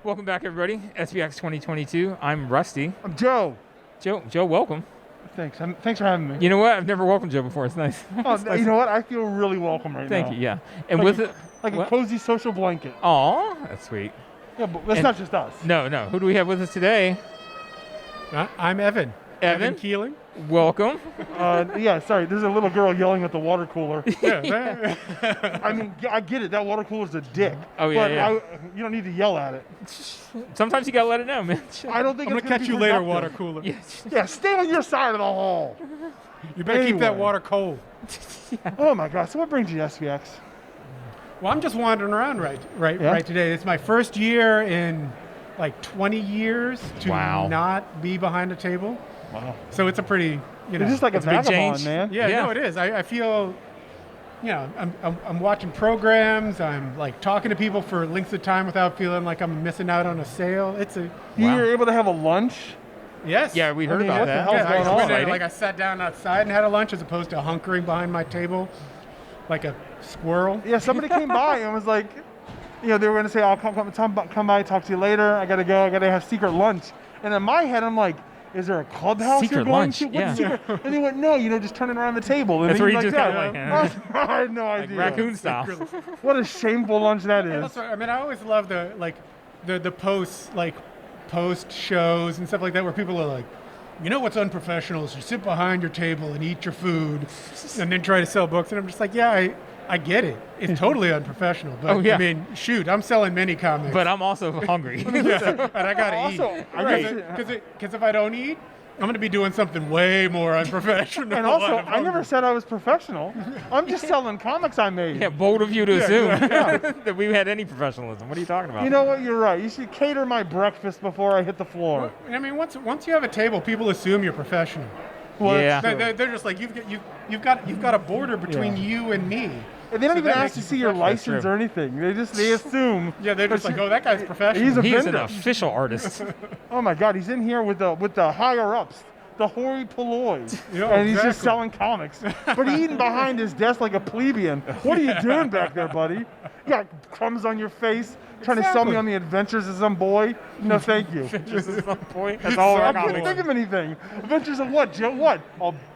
Welcome back, everybody. SPX 2022. I'm Rusty. I'm Joe. Joe, welcome. Thanks. Thanks for having me. You know what? I've never welcomed Joe before. It's nice. Oh, It's nice. You know what? I feel really welcome right now. Thank you. Yeah. And like with a, it, like what? a cozy social blanket. Aw, that's sweet. Yeah, but that's not just us. No. Who do we have with us today? I'm Evan. Evan Keeling. Welcome. Yeah, sorry. There's a little girl yelling at the water cooler. Yeah. I mean, I get it. That water cooler's a dick. Oh, yeah, but yeah. You don't need to yell at it. Sometimes you gotta let it know, man. I don't think I'm it's gonna catch you be later, productive. water cooler. Yeah, stay on your side of the hall. You better keep that Anyway. water cold. Oh my gosh. So what brings you to SPX? Well, I'm just wandering around right today. It's my first year in like 20 years to Wow. not be behind a table. Wow. So it's a pretty, You're just like a It's a big vagabond, change. man. yeah, Yeah. no, it is. I feel, I'm watching programs. I'm like talking to people for lengths of time without feeling like I'm missing out on a sale. It's a You Wow. were able to have a lunch. yes. Yeah, we heard mean, about what the that. hell's Yeah, going I on? went in, Exciting. like I sat down outside and had a lunch as opposed to hunkering behind my table like a squirrel. Yeah, somebody came by and was like, they were going to say, I'll come by, talk to you later. I got to go. I got to have secret lunch. And in my head, I'm like, is there a clubhouse Secret you're going lunch, to? What's yeah. secret? And they went, no, just turning around the table. And That's then where you're you just that. kinda like, I had no idea. Raccoon style. What a shameful lunch that Yeah, is. that's right. I mean, I always love the posts, like post shows and stuff like that, where people are like, you know what's unprofessional is you sit behind your table and eat your food, and then try to sell books. And I'm just like, yeah, I get it. It's totally unprofessional. But Oh, yeah. I mean, shoot, I'm selling many comics, But I'm also hungry. yeah, and I gotta Also, eat. I Because if I don't eat, I'm gonna be doing something way more unprofessional. And also, I'm I never hungry. said I was professional. I'm just selling comics I made. Yeah, bold of you to assume that we had any professionalism. What are you talking about? You know what? You're right. You should cater my breakfast before I hit the floor. I mean, once you have a table, people assume you're professional. Well, Yeah. that's true. They're just like you've got a border between Yeah. you and me. And they don't So even that ask makes to you see your professional. license true. or anything. They assume. Yeah, they're just that like, you- oh, that guy's professional. He's a He's an vendor. official artist. Oh my God, he's in here with the higher ups, the hoi polloi, Yeah, and he's just exactly. selling comics. But he's eating behind his desk like a plebeian. What are you doing back there, buddy? You got crumbs on your face, trying to sell me Exactly. on the adventures of some boy? No, thank you. Just at some point. That's all I I got. couldn't think of anything. Adventures of what, Joe? What?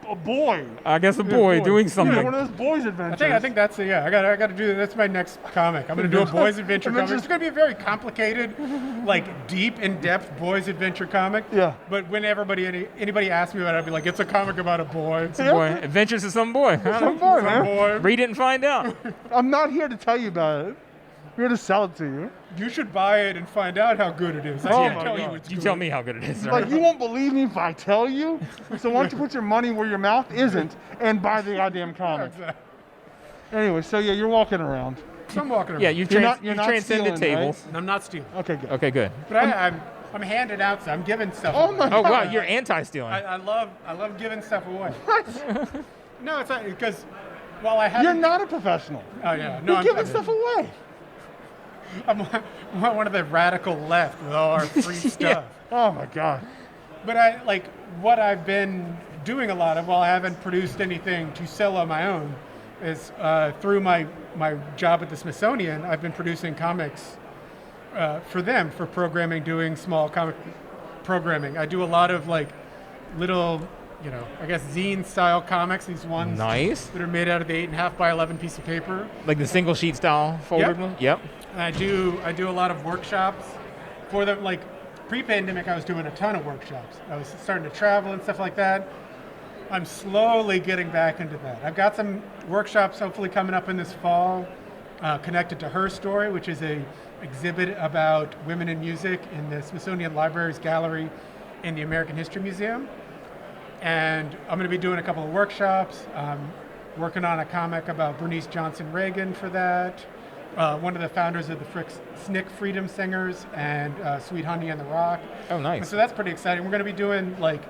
A boy. I guess a boy boy. doing Yeah, something. one of those boys' adventures. I think that's it. Yeah, I got to do that. That's my next comic. I'm gonna do a boys' adventure comic. It's gonna be a very complicated, like deep, in-depth boys' adventure comic. Yeah. But when anybody asks me about it, I'd be like, it's a comic about a boy. Yeah. Boy, Adventures of some boy. Some boy, Some man. boy. Read it and find out. I'm not here to tell you about it. I'm here to sell it to you. You should buy it and find out how good it is. I Oh can't my tell God. you it's You good. tell me how good it is. Sir. Like, you won't believe me if I tell you. So why don't you put your money where your mouth isn't and buy the goddamn comic. Exactly. Anyway, so yeah, you're walking around. So I'm walking around. Yeah, you've, You're not transcended stealing, right? tables. And I'm not stealing. Okay, good. Okay, good. But I'm handing out stuff. I'm giving stuff. Oh away. my Oh God. wow, you're anti-stealing. I love giving stuff away. What? No, it's not because while I haven't. You're not a professional. Oh yeah, no, You're I'm giving stuff away. I'm one of the radical left with all our free stuff. Oh my God. But I like what I've been doing a lot of while I haven't produced anything to sell on my own is through my job at the Smithsonian. I've been producing comics for them for programming, doing small comic programming. I do a lot of like little, I guess zine style comics. These ones Nice. that are made out of the 8.5 by 11 piece of paper. Like the single sheet style folded Yep. one? Yep. And I do a lot of workshops for them. Like pre-pandemic, I was doing a ton of workshops. I was starting to travel and stuff like that. I'm slowly getting back into that. I've got some workshops hopefully coming up in this fall, connected to Her Story, which is a exhibit about women in music in the Smithsonian Library's gallery in the American History Museum. And I'm going to be doing a couple of workshops. Working on a comic about Bernice Johnson Reagan for that. One of the founders of the SNCC Freedom Singers and Sweet Honey and the Rock. Oh, nice. And so that's pretty exciting. We're going to be doing like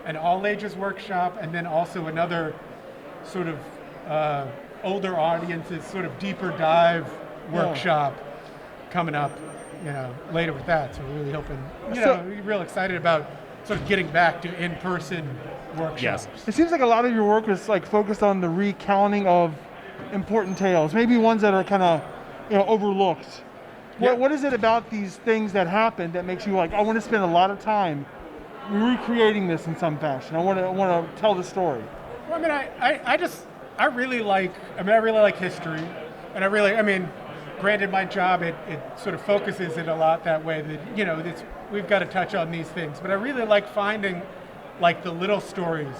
an all ages workshop and then also another sort of older audiences, sort of deeper dive workshop coming up, later with that. So we're really hoping, we're real excited about sort of getting back to in-person workshops. Yes. It seems like a lot of your work is like focused on the recounting of important tales, maybe ones that are kind of overlooked. What is it about these things that happen that makes you like, I want to spend a lot of time recreating this in some fashion? I want to tell the story. Well, I mean, I really like history, and I mean, granted, my job it sort of focuses it a lot that way. That we've got to touch on these things, but I really like finding like the little stories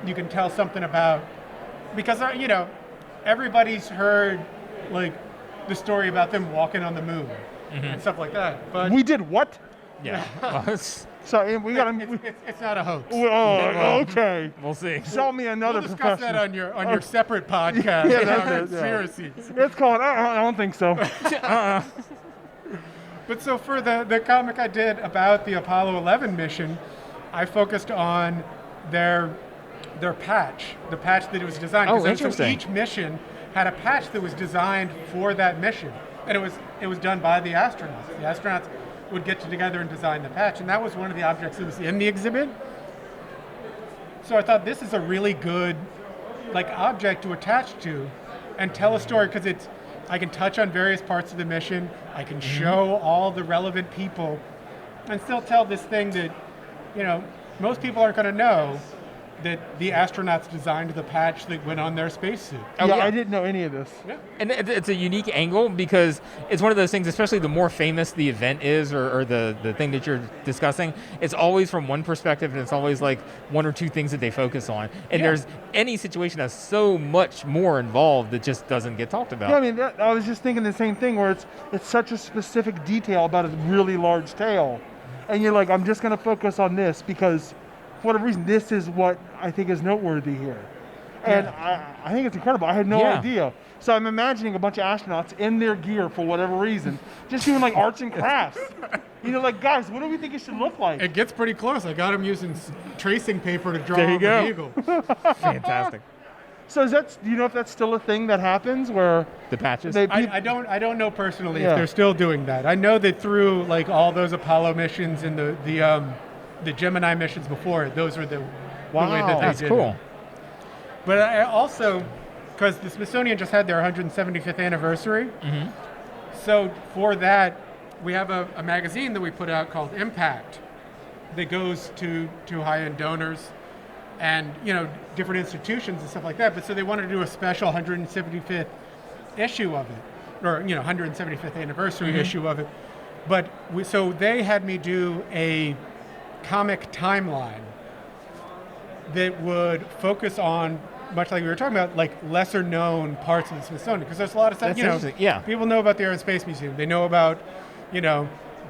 you can tell something about, because everybody's heard like the story about them walking on the moon and stuff like that. But We did what? Yeah. So we got to. it's not a hoax. Oh, okay. We'll see. Sell me another We'll discuss that professional. on your separate podcast. Yeah, about that's it, yeah. conspiracies. It's called. I don't think so. But so for the comic I did about the Apollo 11 mission, I focused on their patch, the patch that it was designed. Oh, So interesting. each mission had a patch that was designed for that mission, and it was done by the astronauts. The astronauts would get together and design the patch, and that was one of the objects that was in the exhibit. So I thought this is a really good like object to attach to and tell a story, because I can touch on various parts of the mission, I can show all the relevant people, and still tell this thing that most people aren't going to know, that the astronauts designed the patch that went on their spacesuit. Yeah, I didn't know any of this. Yeah. And it's a unique angle, because it's one of those things, especially the more famous the event is, or the thing that you're discussing, it's always from one perspective, and it's always like one or two things that they focus on. And there's any situation that's so much more involved that just doesn't get talked about. Yeah, I mean, I was just thinking the same thing, where it's such a specific detail about a really large tail, and you're like, I'm just going to focus on this because, for whatever reason, this is what I think is noteworthy here. And I think it's incredible. I had no idea. So I'm imagining a bunch of astronauts in their gear for whatever reason, just doing like arts and crafts. Like, guys, what do we think it should look like? It gets pretty close. I got him using tracing paper to draw There you on go. the eagle. Fantastic. So do you know if that's still a thing that happens where The patches. I don't know personally Yeah. if they're still doing that. I know that through like all those Apollo missions and the Gemini missions before it, those were the way that they That's did cool. it. But I also, because the Smithsonian just had their 175th anniversary, so for that, we have a magazine that we put out called Impact that goes to high-end donors and different institutions and stuff like that. But so they wanted to do a special 175th issue of it, or 175th anniversary issue of it. But so they had me do a comic timeline that would focus on, much like we were talking about, like lesser known parts of the Smithsonian, because there's a lot of stuff. That's interesting. Yeah. People know about the Air and Space Museum. They know about, the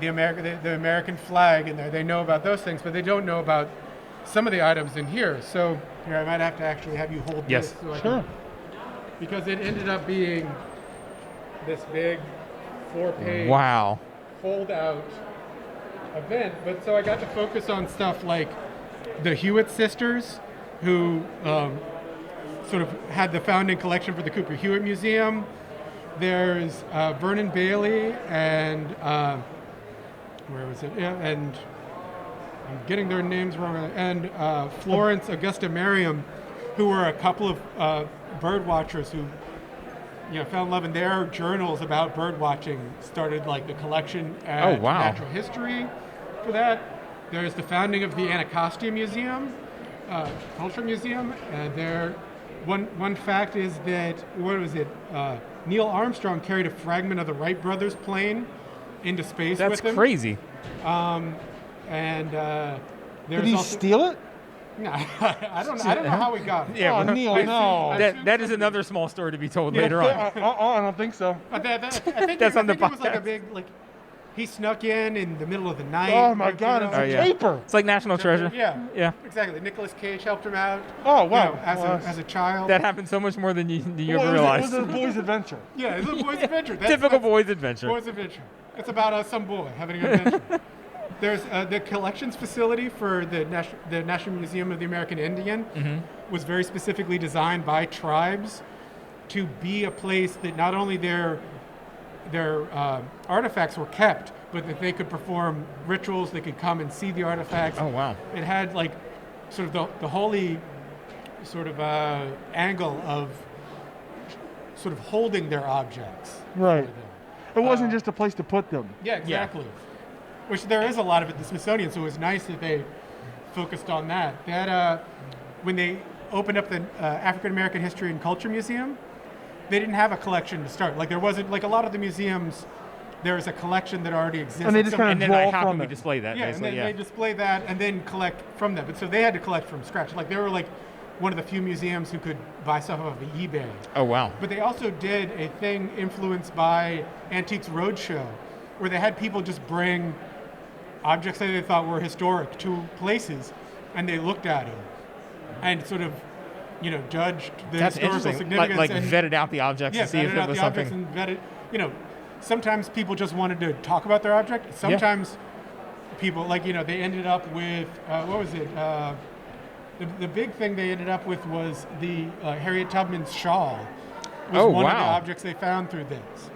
American flag in there. They know about those things, but they don't know about some of the items in here. So here, I might have to actually have you hold Yes. this. So I Sure. because it ended up being this big 4-page Wow. fold-out event. But so I got to focus on stuff like the Hewitt sisters, who sort of had the founding collection for the Cooper Hewitt Museum. There's Vernon Bailey and where was it? Yeah, and I'm getting their names wrong. And Florence Augusta Merriam, who were a couple of bird watchers who fell in love, in their journals about bird watching started like the collection at Natural History for that. There's the founding of the Anacostia Museum, Culture Museum. One fact is that, what was it? Neil Armstrong carried a fragment of the Wright brothers plane into space with him. That's crazy. And Did he steal it? No, I don't know how we got it. Yeah, Oh, well, Neil, I no. assume that is something- another small story to be told later on. I don't think so. But I think That's it, on the I think it was like a podcast. big, like, he snuck in the middle of the night. Oh my like, God, you it's know. a yeah. caper. It's like National Treasure. Yeah. Yeah. Exactly. Nicolas Cage helped him out. Oh, wow. As a child. That happened so much more than you Well, ever it realized. was a boy's adventure. Yeah, it's a boy's adventure. Typical boy's adventure. Boy's adventure. It's about some boy having an adventure. There's the collections facility for the National Museum of the American Indian was very specifically designed by tribes to be a place that not only their artifacts were kept, but that they could perform rituals, they could come and see the artifacts. Oh, wow. It had like sort of the holy sort of angle of sort of holding their objects. Right. It wasn't just a place to put them. Yeah, exactly. Which there is a lot of it at the Smithsonian, so it was nice that they focused on that. That when they opened up the African American History and Culture Museum, they didn't have a collection to start. Like there wasn't, like a lot of the museums, there's a collection that already exists. And they just kind of then draw how from can we it. display that? Yeah, and basically, then they display that and then collect from them. But so they had to collect from scratch. Like they were like one of the few museums who could buy stuff off of eBay. Oh wow. But they also did a thing influenced by Antiques Roadshow, where they had people just bring objects that they thought were historic to places, and they looked at them and sort of, judged the That's historical interesting. significance. Like and, vetted out the objects yeah, to see if vetted it out was the objects something. and vetted, sometimes people just wanted to talk about their object. Sometimes people, they ended up with, what was it? The big thing they ended up with was the Harriet Tubman's shawl. Was one of the objects they found through this.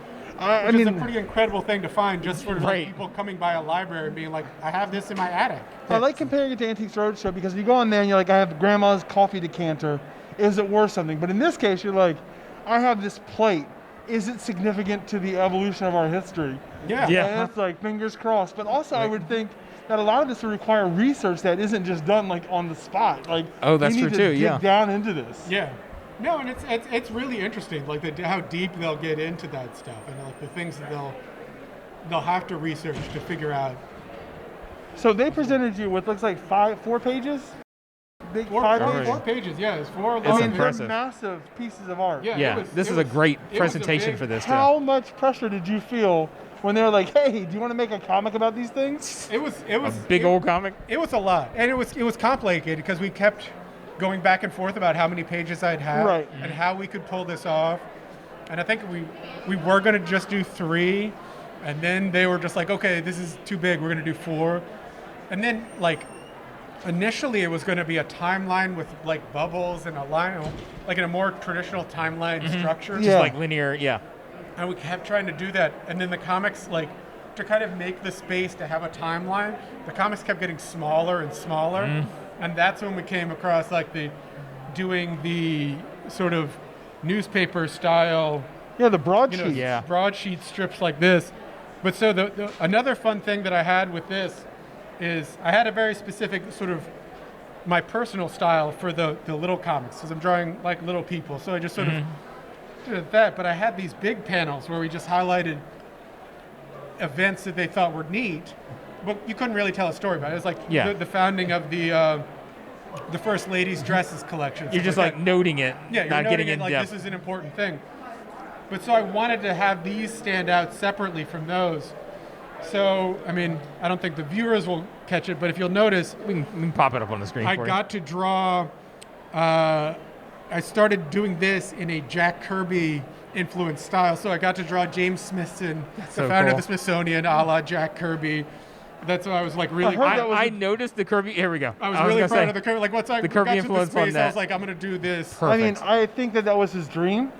Which is a pretty incredible thing to find, just sort of like people coming by a library and being like, I have this in my attic. I like comparing it to Antiques Roadshow because you go on there and you're like, I have grandma's coffee decanter. Is it worth something? But in this case, you're like, I have this plate. Is it significant to the evolution of our history? Yeah. And it's like, fingers crossed. But also, I would think that a lot of this would require research that isn't just done like on the spot. Like, that's you need true to too. dig down into this. Yeah. No, and it's really interesting, like how deep they'll get into that stuff, and like the things that they'll have to research to figure out. So they presented you with looks like 4 pages. Big Four 5 pages, yeah. It's 4 It's long. they're impressive. massive pieces of art. Yeah, this is a great presentation for this. How much pressure did you feel when they were like, "Hey, do you want to make a comic about these things?" It was a big old comic. It was a lot, and it was complicated because we kept going back and forth about how many pages I'd have and how we could pull this off. And I think we were going to just do 3, and then they were just like, okay, this is too big, we're going to do 4. And then initially it was going to be a timeline with like bubbles and a line, like in a more traditional timeline structure. Just like linear, And we kept trying to do that. And then the comics, to kind of make the space to have a timeline, the comics kept getting smaller and smaller. And that's when we came across doing the sort of newspaper style. Yeah, the broadsheet. Broadsheet strips like this. But so the another fun thing that I had with this is I had a very specific sort of my personal style for the little comics, because I'm drawing like little people. So I just sort of did that. But I had these big panels where we just highlighted events that they thought were neat, but you couldn't really tell a story about it. It was like the founding of the First Lady's Dresses collection. You're just like noting it, yeah, not getting in like depth. This is an important thing. But so I wanted to have these stand out separately from those. So, I mean, I don't think the viewers will catch it, but if you'll notice, We can pop it up on the screen I for got to draw, I started doing this in a Jack Kirby influenced style. So I got to draw James Smithson, the founder of the Smithsonian, a la Jack Kirby. That's why I was like really. I noticed the Kirby. Here we go. I was really proud of the Kirby. Like once I Kirby got to influence the space, on that. I was like, I'm gonna do this. Perfect. I mean, I think that was his dream.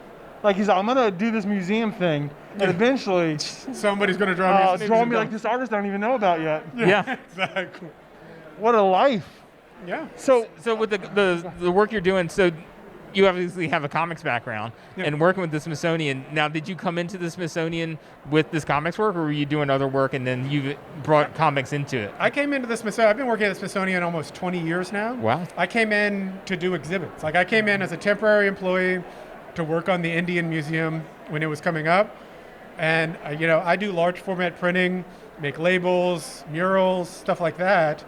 Like he's like, I'm gonna do this museum thing, and eventually Somebody's gonna draw me. draw me like this artist I don't even know about yet. Yeah. Exactly. What a life. Yeah. So with the work you're doing, so you obviously have a comics background and working with the Smithsonian. Now, did you come into the Smithsonian with this comics work, or were you doing other work and then you brought comics into it? I came into the Smithsonian. I've been working at the Smithsonian almost 20 years now. Wow. I came in to do exhibits. Like I came in as a temporary employee to work on the Indian Museum when it was coming up. And, I do large format printing, make labels, murals, stuff like that.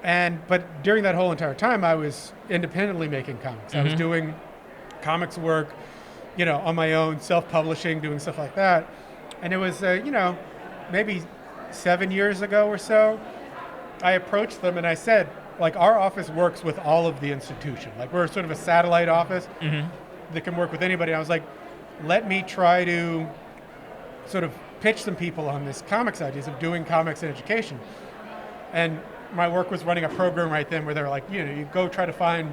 But during that whole entire time, I was independently making comics. I was doing comics work, on my own, self-publishing, doing stuff like that. And it was, maybe 7 years ago or so, I approached them and I said, like, our office works with all of the institution. Like, we're sort of a satellite office that can work with anybody. I was like, let me try to sort of pitch some people on this comics ideas of doing comics in education. And my work was running a program right then where they were like, you go try to find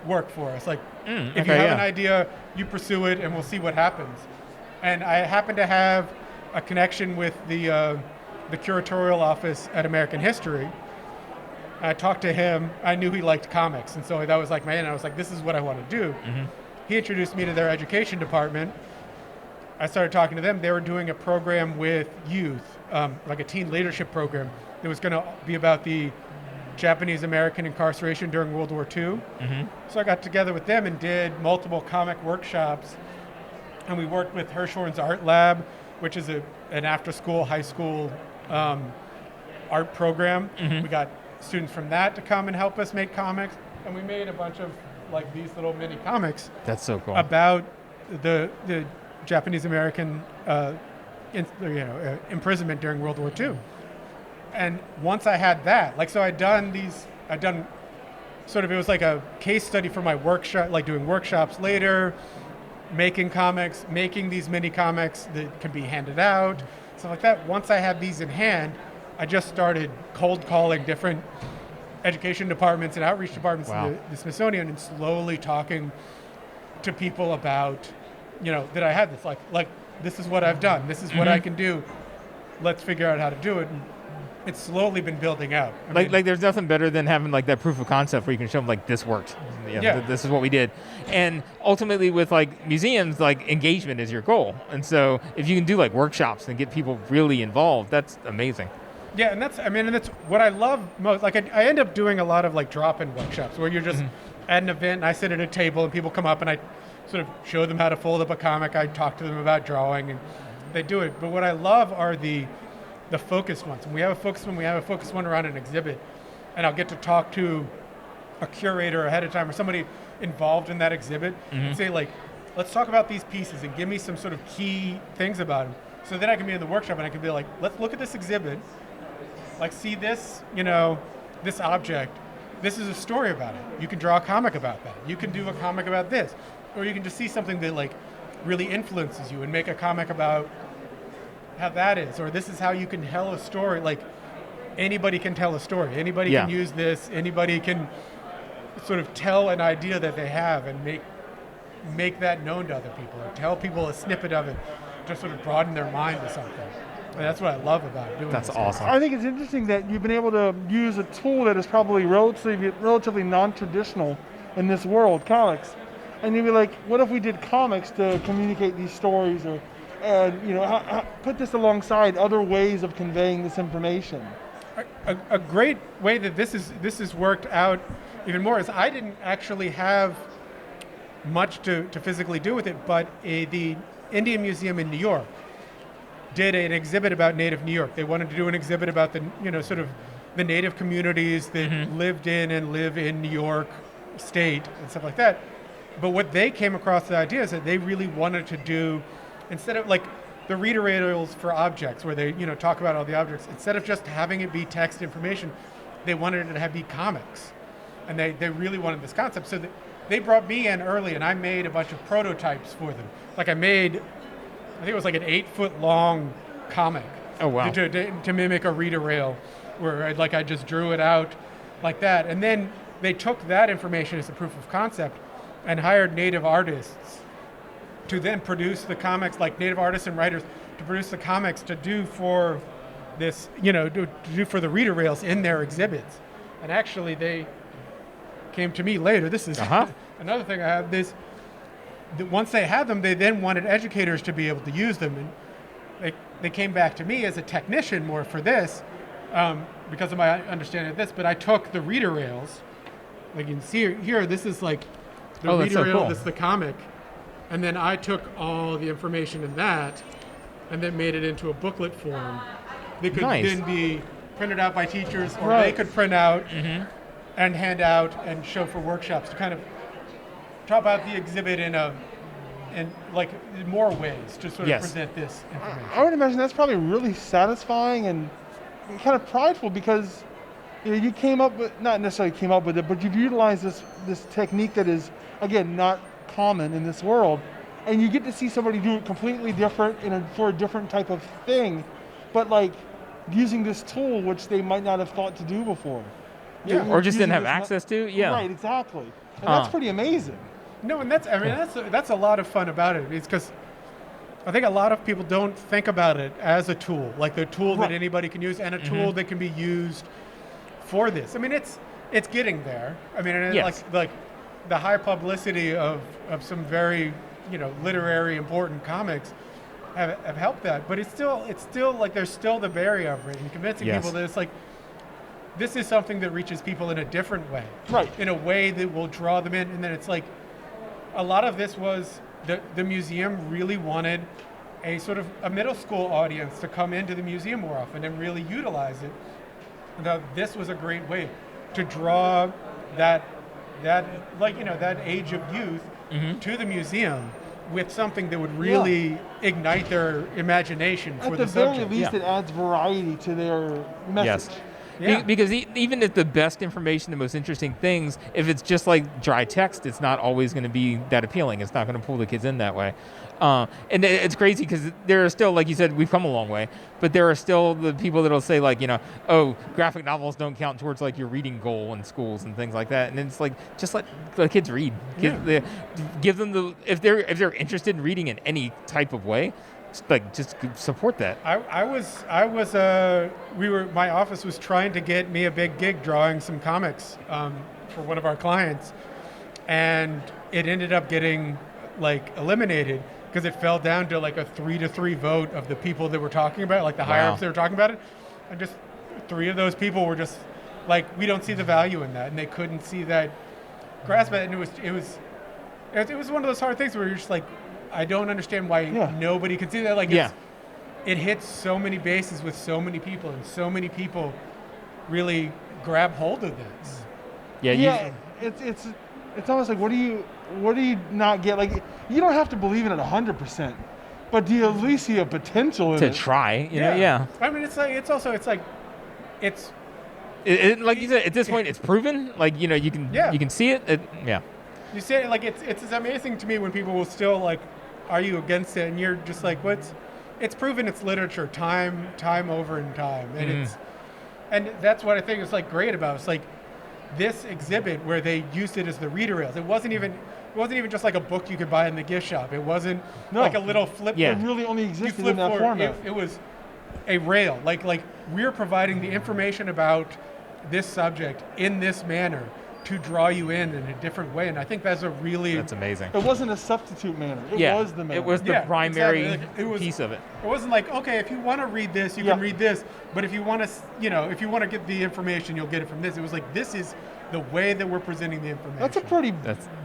work for us. Like, if you have an idea, you pursue it and we'll see what happens. And I happened to have a connection with the curatorial office at American History. I talked to him. I knew he liked comics. And so that was like, man, I was like, this is what I want to do. He introduced me to their education department. I started talking to them. They were doing a program with youth, like a teen leadership program that was going to be about the Japanese American incarceration during World War II. So I got together with them and did multiple comic workshops. And we worked with Hirshhorn's Art Lab, which is an after-school, high school art program. We got students from that to come and help us make comics. And we made a bunch of like these little mini comics. That's so cool. About the Japanese American imprisonment during World War II. And once I had that, like, so I'd done sort of, it was like a case study for my workshop, like doing workshops later, making comics, making these mini comics that can be handed out, stuff like that. Once I had these in hand, I just started cold calling different education departments and outreach departments in the Smithsonian and slowly talking to people about, that I had this, like this is what I've done, this is what I can do, let's figure out how to do it. And it's slowly been building out. I mean, there's nothing better than having like that proof of concept where you can show them like this worked. This is what we did. And ultimately with like museums, like engagement is your goal. And so if you can do like workshops and get people really involved, that's amazing. Yeah, and that's what I love most. Like I end up doing a lot of like drop-in workshops where you're just at an event and I sit at a table and people come up and I sort of show them how to fold up a comic. I talk to them about drawing and they do it. But what I love are the focused ones. When we have a focused one around an exhibit, and I'll get to talk to a curator ahead of time or somebody involved in that exhibit and say like, let's talk about these pieces and give me some sort of key things about them. So then I can be in the workshop and I can be like, let's look at this exhibit, like see this, this object, this is a story about it. You can draw a comic about that. You can do a comic about this. Or you can just see something that like really influences you and make a comic about how that is, or this is how you can tell a story. Like anybody can tell a story. Anybody can use this. Anybody can sort of tell an idea that they have and make that known to other people, or tell people a snippet of it to sort of broaden their mind to something. And that's what I love about doing That's this. awesome. I think it's interesting that you've been able to use a tool that is probably relatively non-traditional in this world, comics. And you'd be like, what if we did comics to communicate these stories, or put this alongside other ways of conveying this information? A great way that this is worked out even more is I didn't actually have much to physically do with it, but the Indian Museum in New York did an exhibit about Native New York. They wanted to do an exhibit about the sort of the Native communities that lived in and live in New York State and stuff like that. But what they came across the idea is that they really wanted to do, instead of like the reader rails for objects where they talk about all the objects, instead of just having it be text information, they wanted it to be comics. And they really wanted this concept. So they brought me in early and I made a bunch of prototypes for them. Like I think it was like an 8-foot long comic. Oh wow. To mimic a reader rail where I just drew it out like that. And then they took that information as a proof of concept and hired native artists to then produce the comics, like native artists and writers, to produce the comics to do for this, to do for the reader rails in their exhibits. And actually they came to me later. This is another thing I have. Once they had them, they then wanted educators to be able to use them. And they came back to me as a technician more for this, because of my understanding of this, but I took the reader rails, like you can see here, this is like the reader rail, this is the comic, and then I took all the information in that and then made it into a booklet form that could then be printed out by teachers, or they could print out and hand out and show for workshops to kind of talk about the exhibit in more ways to sort of present this information. I would imagine that's probably really satisfying and kind of prideful, because you came up with, not necessarily came up with it, but you've utilized this technique that is, again, not common in this world, and you get to see somebody do it completely different for a different type of thing, but like using this tool which they might not have thought to do before. Or just didn't have access to. Right, exactly. And that's pretty amazing. No, and that's a lot of fun about it. It's because I think a lot of people don't think about it as a tool, like the tool that anybody can use, and a tool that can be used for this. I mean, it's getting there. I mean, like the high publicity of some very literary important comics have helped that. But it's still like there's still the barrier of it, and convincing Yes. people that it's like this is something that reaches people in a different way, Right. in a way that will draw them in. And then it's like a lot of this was the museum really wanted a sort of a middle school audience to come into the museum more often and really utilize it. Now, this was a great way to draw that like that age of youth to the museum with something that would really ignite their imagination for At the the very subject. least, it adds variety to their message. Yes. Yeah. Because even if the best information, the most interesting things, if it's just like dry text, it's not always going to be that appealing. It's not going to pull the kids in that way. And it's crazy because there are still, like you said, we've come a long way, but there are still the people that'll say like, oh, graphic novels don't count towards like your reading goal in schools and things like that. And it's like, just let the kids read. Give them if they're interested in reading in any type of way, just support that. My office was trying to get me a big gig drawing some comics for one of our clients, and it ended up getting like eliminated because it fell down to like a 3-3 vote of the people that were talking about it, like the higher ups that were talking about it, and just 3 of those people were just like, we don't see the value in that, and they couldn't see that grasp it, and it was one of those hard things where you're just like, I don't understand why nobody can see that. Like, it hits so many bases with so many people, and so many people really grab hold of this. It's almost like, what do you not get? Like, you don't have to believe in it 100%, but do you at least see a potential in to it? try, I mean, it's like like you said, at this point, it's proven. Like you can see it. You see it, like it's amazing to me when people will still like argue against it, and you're just like, it's proven, it's literature, time over and time, and and that's what I think is like great about it. It's like this exhibit where they used it as the reader rails. It wasn't even just like a book you could buy in the gift shop. It wasn't like a little flip. It really only existed in that format. It was a rail. Like we're providing the information about this subject in this manner to draw you in a different way, and I think that's amazing. It wasn't a substitute manner. It was the manner. It was the primary exactly. piece of it. It wasn't like, okay, if you want to read this, you can read this, but if you want to get the information, you'll get it from this. It was like, this is the way that we're presenting the information. That's a pretty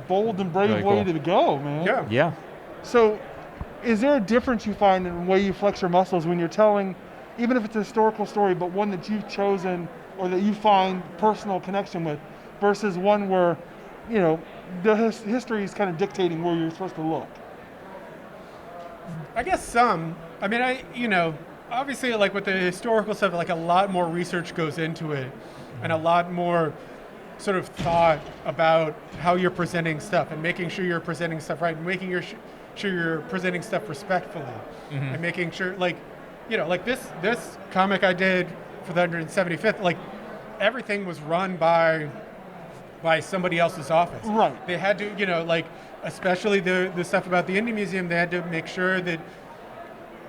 bold and brave way to go, man. Yeah. So, is there a difference you find in the way you flex your muscles when you're telling, even if it's a historical story, but one that you've chosen or that you find personal connection with, versus one where, the history is kind of dictating where you're supposed to look? I guess some. I mean, obviously, like with the historical stuff, like a lot more research goes into it, and a lot more sort of thought about how you're presenting stuff, and making sure you're presenting stuff right, and making sure you're presenting stuff respectfully, and making sure, like this comic I did for the 175th, like everything was run by somebody else's office. Right. They had to, especially the stuff about the Indie Museum, they had to make sure that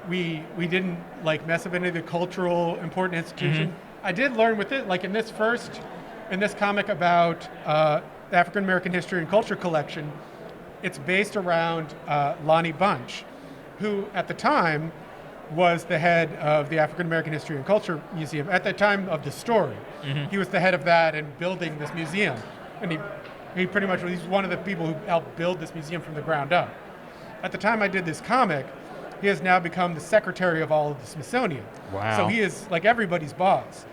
we didn't mess up any of the cultural important institutions. I did learn with it, like in this comic about the African American History and Culture collection, it's based around Lonnie Bunch, who at the time was the head of the African American History and Culture Museum at the time of the story. He was the head of that and building this museum. And he pretty much, he's one of the people who helped build this museum from the ground up. At the time I did this comic, he has now become the secretary of all of the Smithsonian. Wow. So he is like everybody's boss.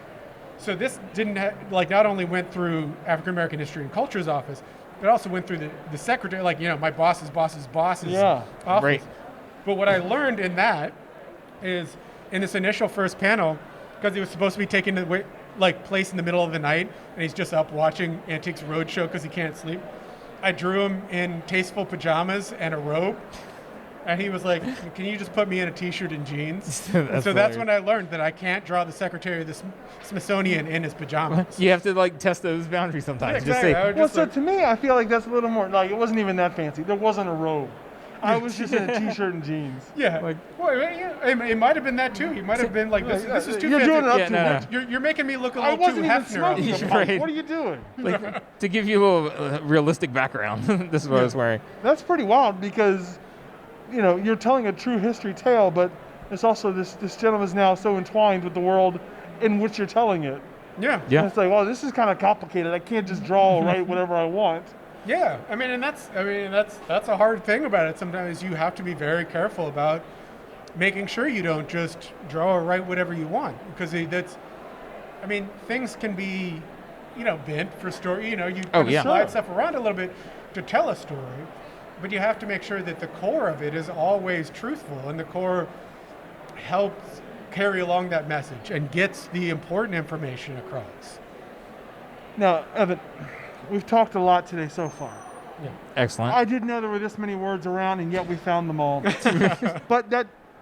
So this didn't not only went through African American History and Culture's office, but also went through the secretary, my boss's boss's office. Right. But what I learned in that is in this initial first panel, because he was supposed to be taking place in the middle of the night, and he's just up watching Antiques Roadshow because he can't sleep. I drew him in tasteful pajamas and a robe, and he was like, "Can you just put me in a t-shirt and jeans?" That's when I learned that I can't draw the secretary of the Smithsonian in his pajamas. You have to test those boundaries sometimes. Yeah, exactly. To me, I feel like that's a little more it wasn't even that fancy. There wasn't a robe. I was just in a t-shirt and jeans. Yeah. It might have been that too. He might have been like, this is too You're fancy. doing it up too much. You're making me look a I little too wasn't even Hefner. smoking. Right. What are you doing? To give you a little realistic background, this is what I was wearing. That's pretty wild because you're telling a true history tale, but it's also this gentleman is now so entwined with the world in which you're telling it. Yeah. Yeah. And it's like, this is kind of complicated. I can't just draw or write whatever I want. Yeah, that's a hard thing about it. Sometimes you have to be very careful about making sure you don't just draw or write whatever you want, because things can be, bent for story. You kind of slide stuff around a little bit to tell a story, but you have to make sure that the core of it is always truthful, and the core helps carry along that message and gets the important information across. Now, Evan, we've talked a lot today so far. Yeah. Excellent. I didn't know there were this many words around, and yet we found them all. But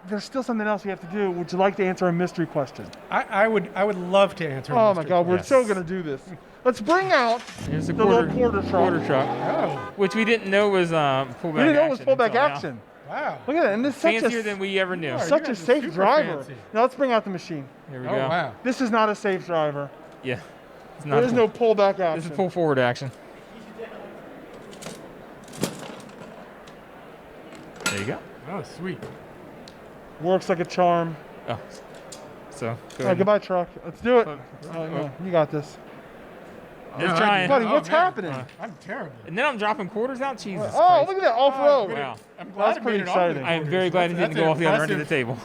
there's still something else we have to do. Would you like to answer a mystery question? I would love to answer. Oh my God, we're Yes. so going to do this. Let's bring out Here's the little quarter truck. Oh, which we didn't know was pullback We didn't know it was action pullback until now. action. wow. Look at that, and this is such Fancier a than we ever knew. Sure. such You a guys are safe super driver. fancy. Now let's bring out the machine. Here we Oh go. wow. This is not a safe driver. Yeah. It's There is no pullback action. This is pull forward action. There you go. Oh, sweet. Works like a charm. Oh. So, go All right, ahead. goodbye, truck. Let's do it. Oh, No, you got this. Just trying. Buddy, what's happening? I'm terrible. And then I'm dropping quarters out? Jesus Oh, Christ. look at that, off-road. Wow. I'm glad That's it pretty made it off the exciting. I am very glad it didn't go off the other end of the table.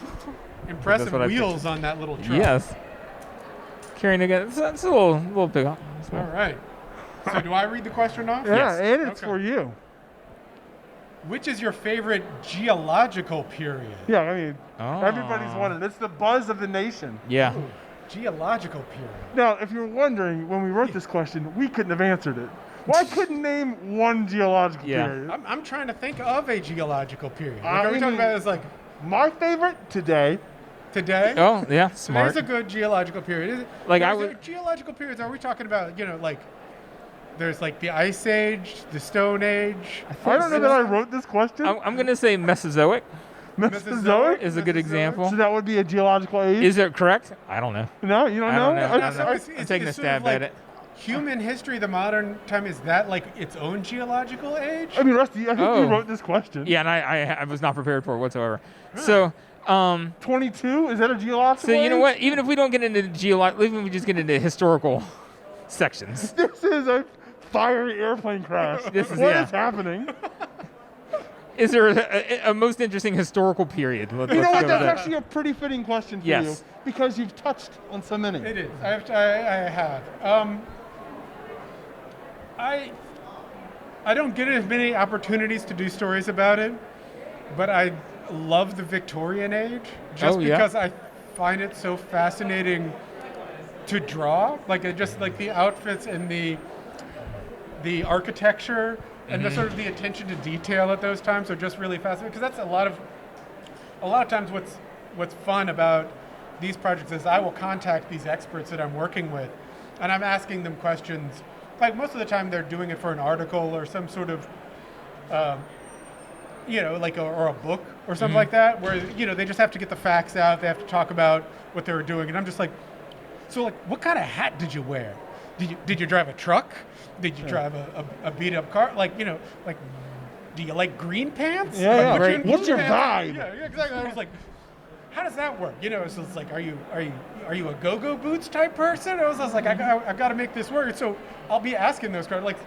Impressive That's what I wheels on that little truck. Yes. Carrying again. It's a little big. All right. So do I read the question off? Yeah, Yes. and it's Okay. for you. Which is your favorite geological period? Yeah, I mean, Oh. everybody's wondering. It's the buzz of the nation. Yeah. Ooh, geological period. Now, if you're wondering, when we wrote this question, we couldn't have answered it. Well, I couldn't name one geological Yeah. period. I'm trying to think of a geological period. Like, I are we talking mean- about this like My favorite today. today? Oh, yeah. Today's Smart. a good geological period. Is it, Like, I is there would- geological periods. Are we talking about like there's like the Ice Age, the Stone Age? I don't know that I wrote this question. I'm going to say Mesozoic Mesozoic? is a good Mesozoic? example. So that would be a geological age? Is it correct? I don't know. No, you don't I know? don't know. I don't So know. it's- I'm it's- taking a it's sort of stab like at it. Human history, the modern time, is that like its own geological age? I mean, Rusty, I think Oh. you wrote this question. Yeah, and I was not prepared for it whatsoever. So, 22? Is that a geological you know age? what? Even if we don't get into even if we just get into historical sections, This is a fiery airplane crash. This is- What yeah. is happening? is there a most interesting historical period? You know Let's what? go with That's that. actually a pretty fitting question for Yes. you because you've touched on so many. It is. I have. I don't get as many opportunities to do stories about it, but I love the Victorian age just Oh, yeah? because I find it so fascinating to draw. Just like the outfits and the architecture and the sort of the attention to detail at those times are just really fascinating, because that's a lot of times what's fun about these projects is I will contact these experts that I'm working with, and I'm asking them questions. Like most of the time, they're doing it for an article or some sort of, or a book or something like that, where they just have to get the facts out. They have to talk about what they were doing, and I'm just like, so like, what kind of hat did you wear? Did you drive a truck? Did you drive a beat up car? Do you like green pants? Yeah, yeah. Like, Right. What's your pants? vibe? Yeah, exactly. I was like, how does that work? So it's like, are you a go-go boots type person? I was like, I got to make this work. So I'll be asking those questions. Like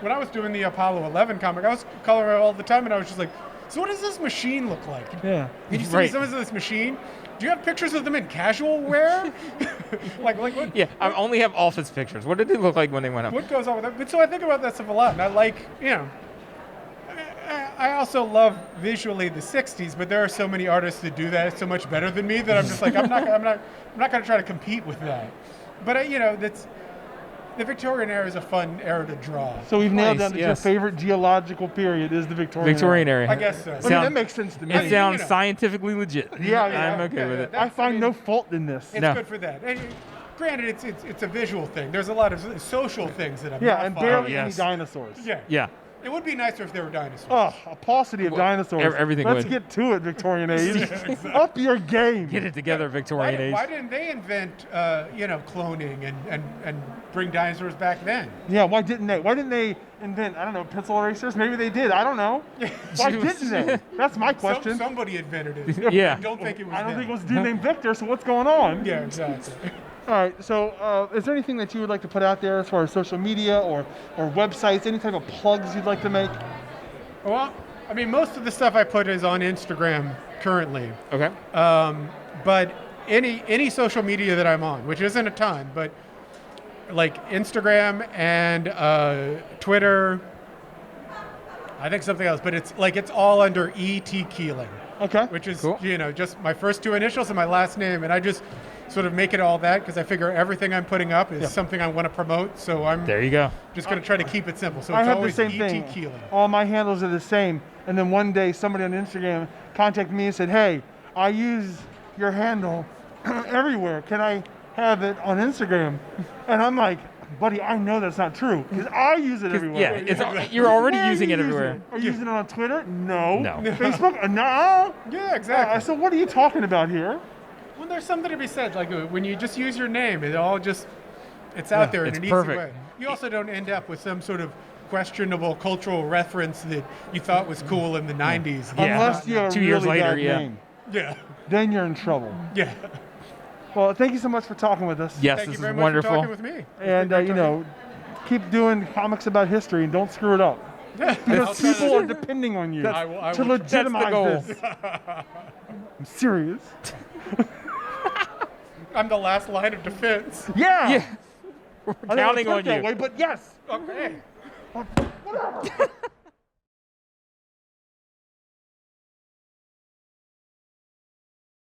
when I was doing the Apollo 11 comic, I was coloring all the time, and I was just like, so what does this machine look like? Yeah. Can you see Right. some of this machine? Do you have pictures of them in casual wear? like what? Yeah, I only have office pictures. What did it look like when they went up? What goes on with that? But so I think about that stuff a lot, and I like, I also love visually the '60s, but there are so many artists that do that so much better than me that I'm just like, I'm not going to try to compete with that. But that's the Victorian era is a fun era to draw. So we've nailed Nice, down that yes. your favorite geological period is the Victorian Victorian era. era. I guess so. I mean, Sound- that makes sense to me. It sounds know. scientifically legit. Yeah, yeah. I'm okay Yeah, with yeah. it. That- I find I mean, no fault in this. It's No. good for that. And granted, it's a visual thing. There's a lot of social things that I'm Yeah, not and fond barely of. yes. any dinosaurs. Yeah. Yeah. It would be nicer if there were dinosaurs. Oh, a paucity of dinosaurs. everything Let's would. get to it, Victorian age. Up your game. Get it together, Victorian age. Why didn't they invent, cloning and bring dinosaurs back then? Yeah, why didn't they? Why didn't they invent, I don't know, pencil erasers? Maybe they did. I don't know. Why didn't they? That's my question. Somebody invented it. Yeah. I don't think it was I don't them. think it was a dude named Victor, so what's going on? Yeah, exactly. All right, so is there anything that you would like to put out there as far as social media or websites, any type of plugs you'd like to make? Well, I mean, most of the stuff I put is on Instagram currently. Okay. But any social media that I'm on, which isn't a ton, but like Instagram and Twitter, I think something else, but it's all under E.T. Keeling, Okay. which is Cool. just my first two initials and my last name, and I just sort of make it all that because I figure everything I'm putting up is something I want to promote. So I'm There you go. just going to try to keep it simple. So I it's have the always same E.T. thing. Keeling. All my handles are the same. And then one day somebody on Instagram contacted me and said, hey, I use your handle everywhere. Can I have it on Instagram? And I'm like, buddy, I know that's not true because I use it everywhere. Yeah, you're already Where are using you it everywhere. using Are you using it on Twitter? No. No. Facebook? No. Yeah, exactly. So what are you talking about here? Well, there's something to be said. Like when you just use your name, it's out there in It's an perfect. easy way. You also don't end up with some sort of questionable cultural reference that you thought was cool in the 90s. Yeah. Unless you have a 2 years really later, bad yeah. name. Yeah. Then you're in trouble. Yeah. Well, thank you so much for talking with us. Yes, Thank this you very is much wonderful. for talking with me. It's And, been great talking. keep doing comics about history and don't screw it up. I'll Because try people to- are depending on you I will- I to will- That's the legitimize goal. this. I'm serious. I'm the last line of defense. Yeah. Yeah. We're I don't counting put it on that you. way, but yes. Okay. Whatever.